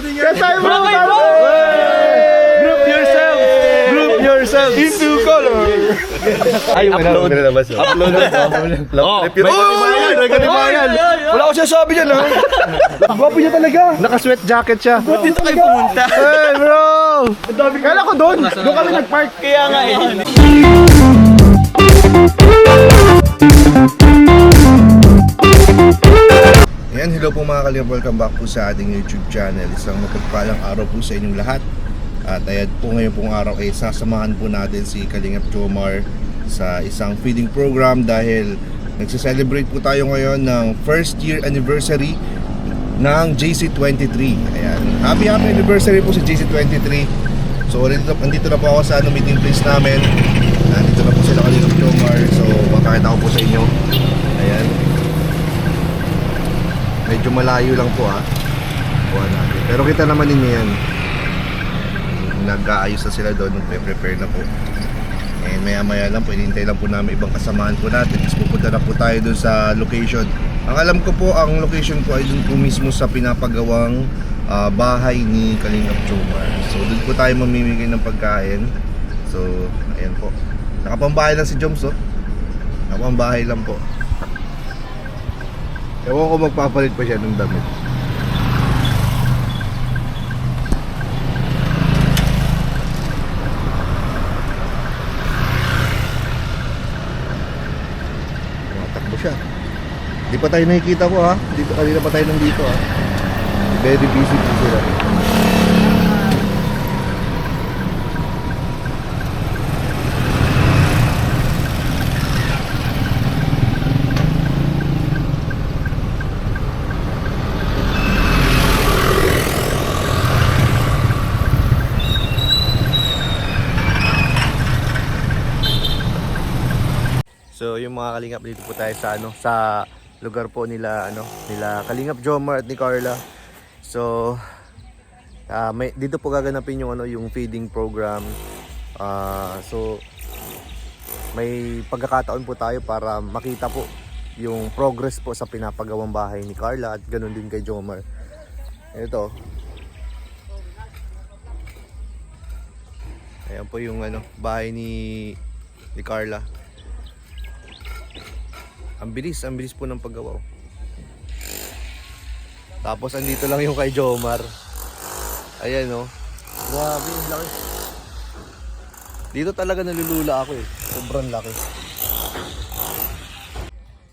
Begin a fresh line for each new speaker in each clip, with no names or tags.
din yan.
Kasay mo!
Group yourself! Group yourself!
Into color!
Ay, upload. Upload na.
Nagkatibayan! Wala ko sinasabi dyan, ha? Gwapo niya talaga. Naka-sweat jacket siya.
Ba't dito kayo pumunta?
Hey, bro! Kala ko doon. Doon kami nag-park.
Kaya nga eh.
Ayan, hello po mga kalingap. Welcome back po sa ating YouTube channel. Isang mapagpalang araw po sa inyong lahat. At ayan po ngayon pong araw ay sasamahan po natin si Kalingap Jomar sa isang feeding program dahil nagse-celebrate po tayo ngayon ng first year anniversary ng JC23. Ayan, happy anniversary po sa JC23. So nandito na po ako sa meeting place namin. Nandito na po sila Kalingap Jomar. So makakita ko po sa inyo. Ayan, medyo malayo lang po kuha natin. Pero kita naman ninyo yan, nag-aayos na sila doon, nagpe-prepare na po. And maya maya lang po, hinihintay lang po namin ibang kasamahan po natin. Tapos pupunta na po tayo doon sa location. Ang alam ko po, ang location po ay doon po mismo sa pinapagawang bahay ni Kalingap Jomar. So doon po tayo mamimigay ng pagkain. So ayan po, nakapambahay lang si Joms, oh. Nakapambahay lang po. Ewan ko magpapalit pa siya ng damit. Matakbo siya. Hindi pa tayo nakikita po, ha. Dito, kanina pa tayo nandito, ha. Very busy po sila. So yung mga kalingap, dito po tayo sa sa lugar po nila nila Kalingap Jomar at ni Carla. So dito po gaganapin yung yung feeding program. So may pagkakataon po tayo para makita po yung progress po sa pinapagawang bahay ni Carla at ganoon din kay Jomar. Ito. Ayan po yung bahay ni Carla. Ang bilis po ng paggawa. Tapos andito lang yung kay Jomar. Ayan, oh. Grabe, ang laki. Dito talaga nalulula ako, eh. Sobrang laki.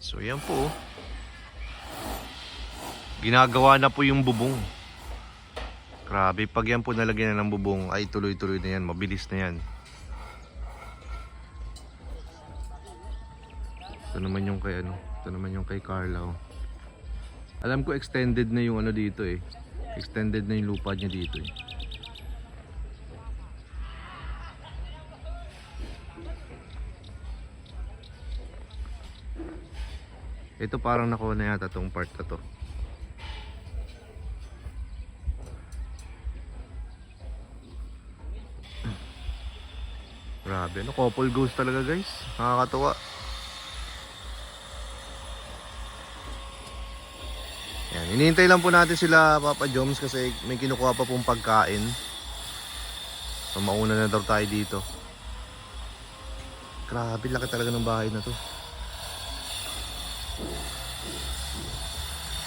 So yan po, oh. Ginagawa na po yung bubong. Grabe, pag yan po nalagyan na ng bubong, ay tuloy-tuloy na yan, mabilis na yan. Ito naman yung kay ito naman yung kay Carla, oh. Alam ko extended na yung dito, eh. Extended na yung lupa niya dito, eh. Ito parang nakuha na yata tong part na to. Grabe, couple goals talaga, guys. Nakakatuwa. Yan, hinihintay lang po natin sila Papa Joms kasi may kinukuha pa pong pagkain. So mauna na daw tayo dito. Grabe, laki talaga ng bahay na to.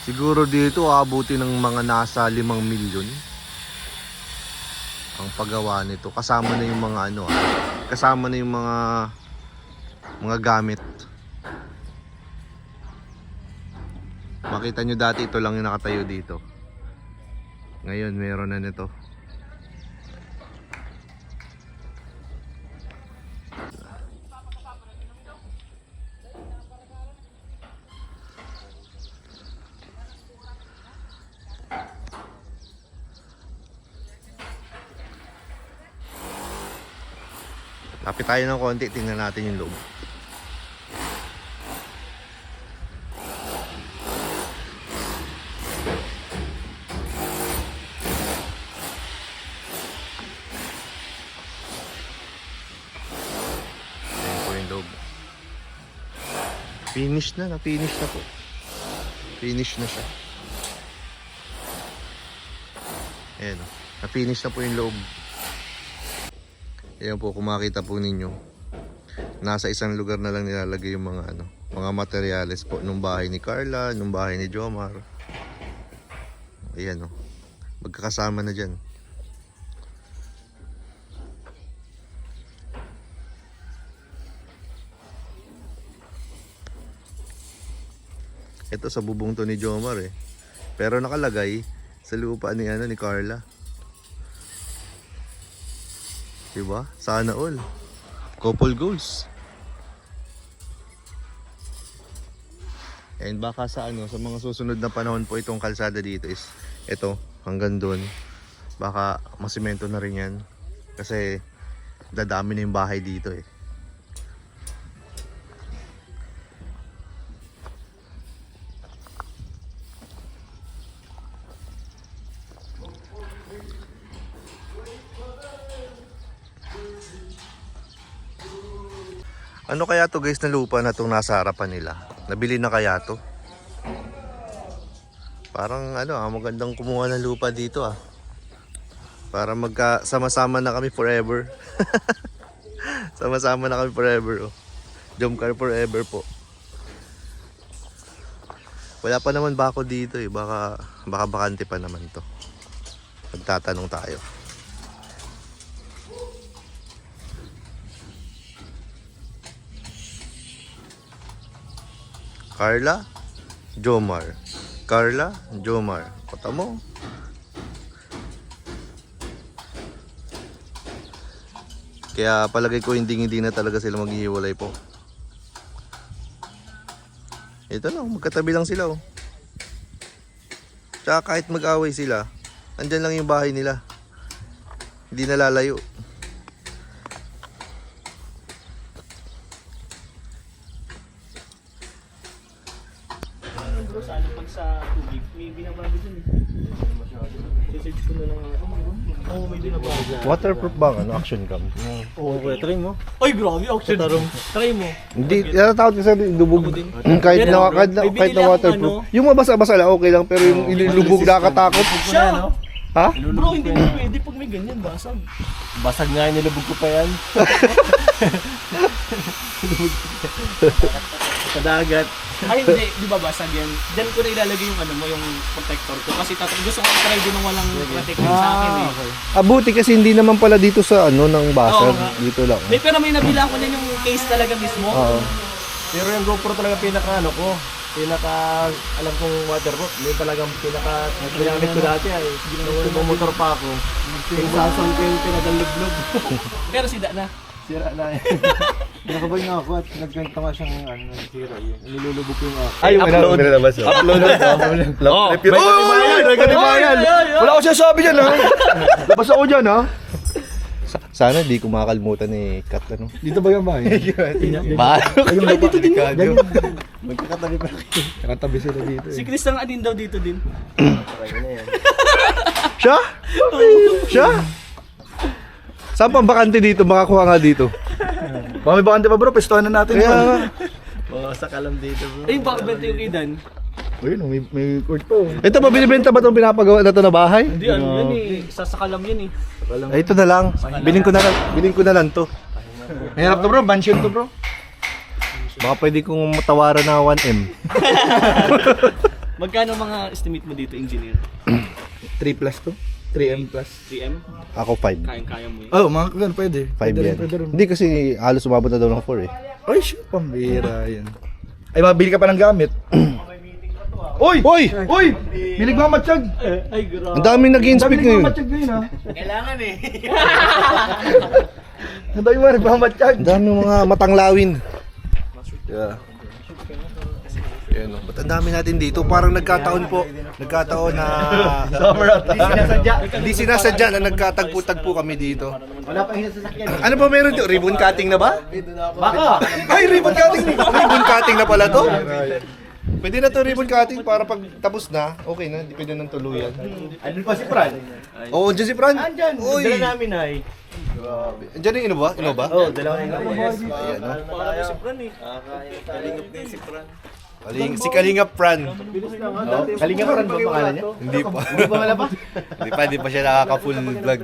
Siguro dito aabuti ng mga nasa 5 milyon ang paggawa nito. Kasama na yung mga kasama na yung mga gamit. Makita nyo dati ito lang yung nakatayo dito. Ngayon meron na nito. Lapit tayo ng konti, tingnan natin yung loob. Finish na, na-finish na po. Finish na siya. Ayan o. Na-finish na po yung loob. Ayan po, kung makita po ninyo. Nasa isang lugar na lang nilalagay yung mga mga materyales po nung bahay ni Carla, nung bahay ni Jomar. Ayan o. Magkakasama na dyan. Ito sa bubong to ni Jomar eh. Pero nakalagay sa lupa ni ni Carla. Diba? Sana all. Couple goals. And baka sa sa mga susunod na panahon po itong kalsada dito is ito hanggang doon. Baka masimento na rin yan. Kasi dadami na yung bahay dito eh. Ano kaya to guys na lupa na itong nasa harapan nila? Nabili na kaya to? Parang magandang kumuha ng lupa dito ah. Para magkasama-sama na kami forever. Sama-sama na kami forever oh. Jomcar forever po. Wala pa naman bako dito eh. Baka bakante pa naman to. Magtatanong tayo. Carla, Jomar. Carla, Jomar. Kota mo. Kaya palagay ko hindi na talaga sila maghihiwalay po. Ito lang, magkatabi lang sila oh. Tsaka kahit mag-away sila, andyan lang yung bahay nila. Hindi nalalayo.
Sana pag sa tubig, may binabago dun eh. Search ko na lang ako. Oo, may binabago.
Waterproof ba action cam?
Oo, try mo. Ay, grabe, auction. Try mo.
Hindi, natatawag ka sa lubog. Kahit
Pero,
na
may binili
waterproof.
akong
Yung mabasa-basa lang okay lang, pero yung ilulubog nakakatakot.
Siya!
Ha?
Bro, hindi mo pwede pag may ganyan, basag. Basag nga, nilubog ko pa yan. Sa dagat. Ay, hindi, di ba basag yan? Diyan ko na ilalagay yung yung protector ko. Kasi gusto ko try din ng walang protector sa akin eh.
Buti kasi hindi naman pala dito sa ng basag.
Oo nga.
Dito lang.
Pero may nabila ko na yung case talaga mismo.
Oo.
Pero yung GoPro talaga pinaka alam kong waterproof. Yun talagang ginamit ko dati ay nung motor pa ako. Yung Samsung ko yung pinagallog-log.
Pero sida na.
Sira na eh. Nakabay nga ako at nagkwento nga siyang sira yun. Nilulubog ko yung ako.
Ay, upload. Upload na to. May katibayan. Wala ko sinasabi dyan ha. Labas ako dyan ha.
Sana di ko makakalimutan ni Kat
Dito ba yung bahay?
Ba?
Ay, dito din yun.
Magkakatabi pa kayo. Nakatabi sila dito
Si Chris ang adin daw dito din.
Siya? Siya? Saan pang bakante dito? Makakuha nga dito.
Baka may bakante pa bro, pestuhan na natin.
Kaya nga.
Oo, sa kalam dito bro.
Ay, baka benta yung idan.
Ayun, may court pa.
Ito ba binibenta ba itong pinapagawa na ito na bahay?
Hindi, ano yan eh. Sasakalam yan eh.
Ay, ito na lang. Biling ko na lang to.
Mahirap to bro, mansion to bro.
Baka pwede kong matawaran na 1M.
Magkano mga estimate mo dito, engineer?
3 plus to. 3M plus.
3M?
Ako 5.
Kayang-kaya mo yan.
Oh, mga ganun pwede.
5 yan. Hindi kasi halos umabot na daw ng 4 eh.
Ay, shit, pambira yan. Ay, mabili ka pa ng gamit. Uy!
Hoy!
Uy! Bilig mga matsyag!
Ay, grabe.
Ang daming nag-inspect
Bilig mga
ngayon.
matsyag ngayon ha.
Kailangan eh.
Ang dami mga nagmamatsyag.
Ang daming mga matanglawin. Yeah. Ayan, ba't ang dami natin dito? Parang nagkataon po. Nagkataon na hindi sinasadya na nagkatagpo-tagpo kami dito.
Wala pa yung sasakyan.
Ano ba meron dito? Ribbon cutting na ba?
Baka.
Ay, ribbon cutting! Ribbon cutting na pala to? Pwede na to ribbon cutting para pag tapos na, okay na, hindi pwede nang tuluyan.
Andun pa si Fran.
Oo, dyan si Fran.
Andyan.
Uy!
Dala namin ay.
Dyan yung Innova? Innova?
Oo, dala namin.
Ayan, no?
Parang si Fran eh.
Kalingap din si Fran.
Si Kalinga Fran.
Kalinga pa rin ba pangalan niya?
Hindi pa.
Hindi pa wala pa?
Hindi pa siya nakaka-full vlog.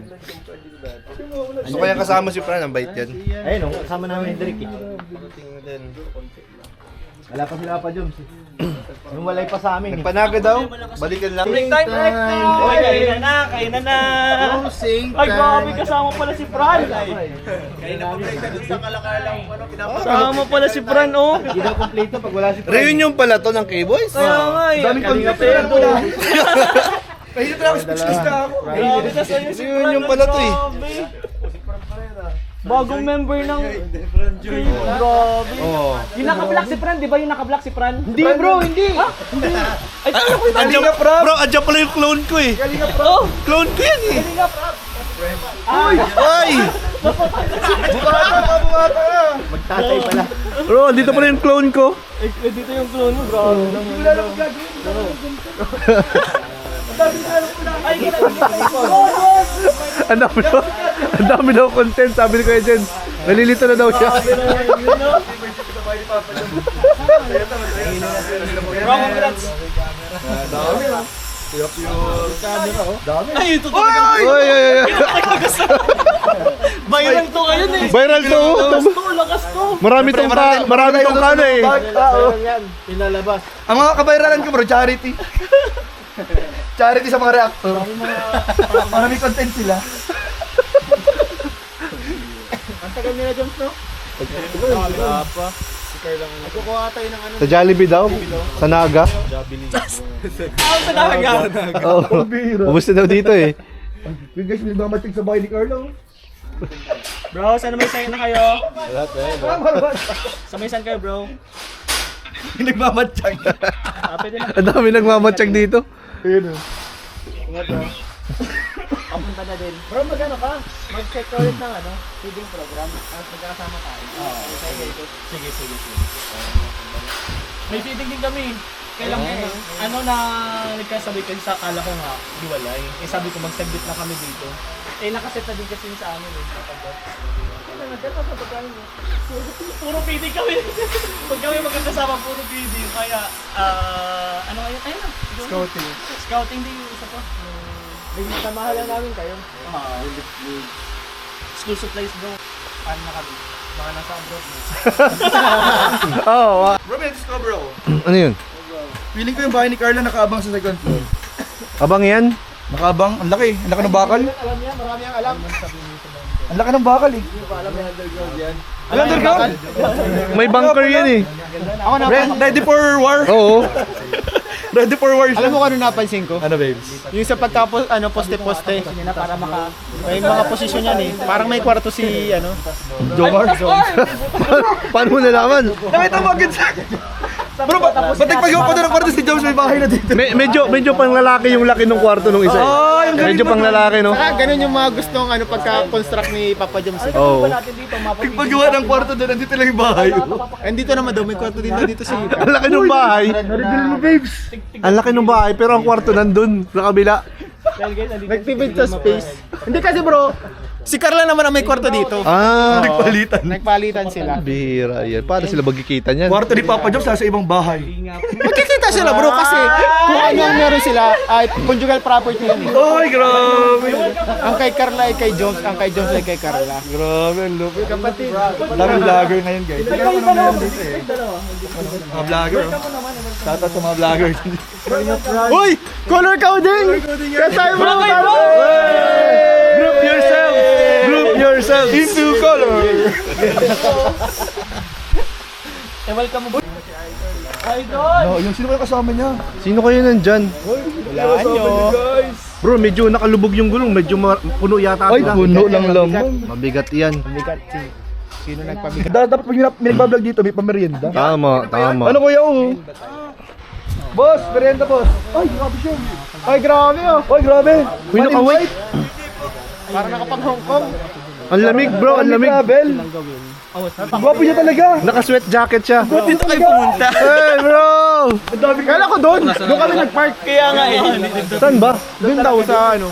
So kaya kasama si Fran, ang bait yan.
Ayun, kasama namin yung Derek eh. Wala pa sila pa Joms. Yung walay pa sa amin eh.
Panaga daw, balikan lang.
Break time! Oy, kainan na! Ay, grabe, kasama pala si Fran! Kasama pala si Fran, oh!
Hindi daw kompleto pag wala si Fran.
Reunion pala to ng K-Boys?
Kaya nga eh!
Daming
Kalinga
content.
Pero!
Kahit na ako, speechless na ako.
Grabe ka sa'yo si Fran!
Reunion pala to eh.
Grabe. Bagong member ng... Grabe! Yung naka-black si Fran, di ba yung naka-black si Fran?
Hindi bro, hindi!
Ha? Hindi! Ay, paano ko yung
Bro, andyan pala yung clone ko eh.
Oh!
Clone ko yan eh.
Ay!
Ay!
Bumata ka!
Magtatay pala.
Bro, dito pala yung clone ko.
Eh, dito yung clone mo, grabe.
Wala na akong gagawin.
Ay,
Ang dami daw content, sabi ni Kuya Jen. Nalilito na daw siya.
Bro, congrats! Ay, ito talaga.
Oy!
Viral to ngayon eh.
Viral to!
Lakas to, lakas to.
Marami tong kano eh.
Yan, pinalabas.
Ang mga kabayralan ko bro, charity. Charity sa mga reactor. Para may content sila.
Ang tagal nila Joms no? Wala pa. Nagkukuha tayo ng ano.
Sa Jollibee daw? Sa Naga?
Ako sa naga.
Oo. Ubus na daw dito eh. Yung guys, nagmamatig sa bahay ni Carlo.
Bro, sana may sign na kayo. Sa may sign kayo, bro.
Nagmamatsyag.
Pwede na.
Ang dami nagmamatsyag dito. Ayun o.
Papunta na din. Bro, magano ka? Mag-check ka ulit ng ano, feeding program. Tapos magkakasama tayo. Sige. May feeding din kami. Kailang ano na nagkasabay kasi sa akala ko nga, hiwalay. Eh sabi ko magsaglit na kami dito. Eh nakaset na din kasi yun sa amin eh. Puro feeding kami. Pag kami magkakasama, puro feeding. Kaya, ano kayo? Ayun na.
Scouting.
Scouting din yung isa pa.
Samahan lang namin kayo.
School supplies bro. Paano na kami? Baka nasa abroad mo.
Oo.
Bro, may discover ako.
Ano yun?
Feeling ko yung bahay ni Carla nakaabang sa second floor.
Abang yan?
Nakaabang? Ang laki. Ang laki ng bakal.
Alam niya, marami ang alam.
Ang laki ng bakal eh.
Alam niya underground yan.
Underground?
May bunker yan eh.
Ako na.
Ready for war?
Oo.
Ready for war.
Alam mo kung ano napansin ko?
Ano babes?
Yung sa poste-poste.
Para maka...
May mga posisyon yan eh. Parang may kwarto si ano.
Jomar? Paano mo nalaman?
Nakita mo agad sa... Bro, ba't nagpagawa pa doon ng kwarto si Jones may bahay na dito?
Medyo pang lalaki yung laki ng kwarto nung isa eh. Medyo pang lalaki no?
Saka ganun yung mga gustong ano pagka-construct ni Papa Joms.
Oo.
natin dito,
Nagpagawa ng kwarto doon, nandito lang yung bahay.
Andito naman daw, may kwarto din daw dito si
Ang laki ng bahay. Ang laki ng bahay pero ang kwarto nandun sa kabila.
nagtipid sa space. Hindi kasi bro, si Carla naman ang may kwarto dito.
Ah.
Nagpalitan sila.
Bihira yan. Paano sila magkikita niyan?
Kwarto ni Papa Jones nasa ibang bahay.
Magkikita sila bro kasi kung ano ang meron sila ay conjugal property yan eh.
Ay, grabe.
Ang kay Carla ay kay Jones, ang kay Jones ay kay Carla.
Grabe, ang lupit.
Kapatid.
Daming vlogger ngayon guys. Mga vlogger. Shoutout sa mga vlogger.
Uy! Color coding! Kasay mo!
Group yourself! Group yourself!
Into color.
welcome mo. Idol!
Oh, yung sino kayo kasama niya?
Sino kayo nandyan?
Wala nyo.
Bro, medyo nakalubog yung gulong. Medyo puno yata.
Ay, puno lang laman.
Mabigat yan.
Bigat si. Sino nagpabigat?
Dapat pag may nagbablog dito, may pamerienda.
Tama.
Ano kuya oh? Boss, merienda boss. Ay, grabe siya.
Ay grabe oh!
Ay, grabe.
Uy, nakawait.
Para nakapag Hong Kong.
Ang lamig bro, ang lamig.
Travel. Gwapo niya talaga.
Naka-sweat jacket siya.
Dito kayo pumunta.
Hey bro!
Kala ko doon. Doon kami nagpark.
Kaya nga eh.
Saan ba?
Doon daw sa ano.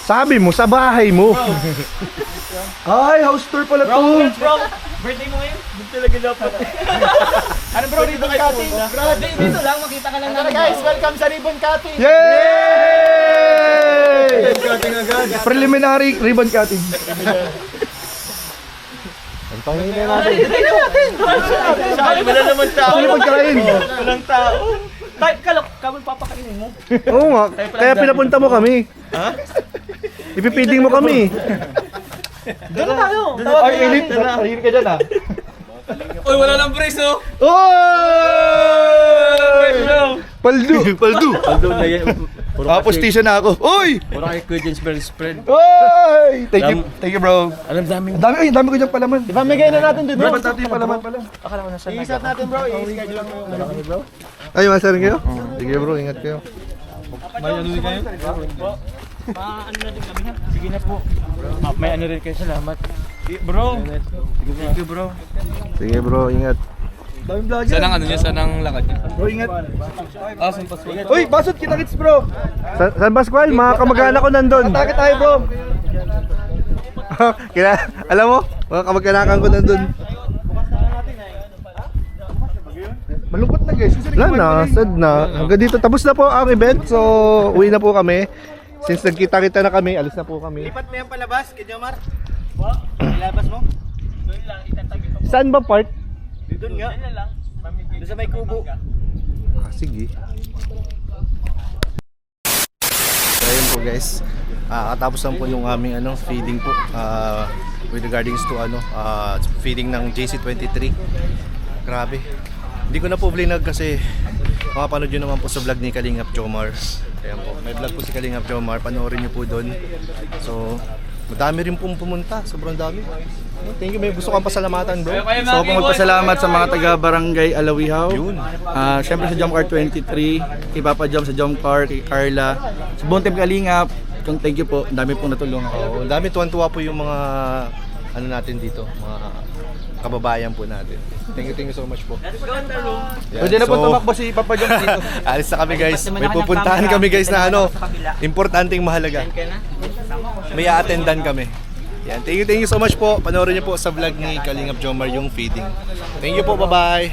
Sabi mo, sa bahay mo.
Ay, house tour pala to.
Bro, birthday mo ngayon? Hindi talaga dapat. Ano bro, ribbon cutting? Dito lang, makita ka lang namin.
Guys, welcome sa ribbon cutting.
Yay! Preliminary ribbon cutting.
Ang pangingin natin.
Wala naman tao.
Sino pagkain?
Walang tao. Tayo, kami papakainin mo.
Oo nga, kaya pinapunta mo kami. Ha? Ipipiding mo kami.
Doon na tayo.
Ay, Elite, tahimik ka dyan ah.
Uy, wala nang brace oh.
Oy! Paldo! Paldo!
Although na yan.
Tapos tisa na ako. Oy!
Puro kay Kuya Jens spread.
Oy! Thank you bro.
Alam daming.
Ang dami ko dyan palaman.
Ipamigay na natin dun.
Bro, ba't natin yung palaman pala?
I-set natin bro. I-schedule mo.
Ay, masarin kayo? Sige bro, ingat kayo.
May ano rin kayo? Ano na din kami ha? Sige na po. May ano rin kayo, salamat. Bro. Thank you bro.
Sige bro, ingat. Daming vlogger.
Saan ang ano niya? Saan ang lakad niya?
Bro, ingat.
Saan pa sulit?
Uy, basot kita kits bro. San Pascual, mga kamag-anak ko nandun. Atake tayo bro. Alam mo, mga kamag-anakan ko nandun. Malungkot na guys. Wala na, sad na. Hanggang dito, tapos na po ang event. So, uwi na po kami. Since nagkita-kita na kami, alis na po kami.
Lipat mo yan palabas, kay Jomar. Ilabas mo.
Doon lang, itatagi pa.
Saan ba part?
Doon nga.
Doon lang.
Doon sa may kubo.
Sige. So, ayun po guys. Katapos lang po yung aming feeding po. With regards to feeding ng JC23. Grabe. Hindi ko na po vlog kasi makapanood nyo naman po sa vlog ni Kalingap Jomar. Ayan po, may vlog po si Kalingap Jomar, panoorin nyo po doon. So, madami rin pong pumunta, sobrang dami. Thank you, may gusto kang pasalamatan bro.
So kung magpasalamat sa mga taga-barangay Alawihaw. Siyempre sa Jomcar 23, kay Papa Jom sa Jomcar, kay Carla, sa buong team Kalingap. Thank you po, ang dami pong natulungan.
Oo, dami tuwan-tuwa po yung mga natin dito, mga kababayan po natin. Thank you so much po. Yan,
Pwede na po tumakbo si Papa Jom dito.
Alis na kami guys. May pupuntahan kami guys na importanteng mahalaga. May a-attendan kami. Yan, thank you so much po. Panoorin niyo po sa vlog ni Kalingap Jomar yung feeding. Thank you po, bye-bye.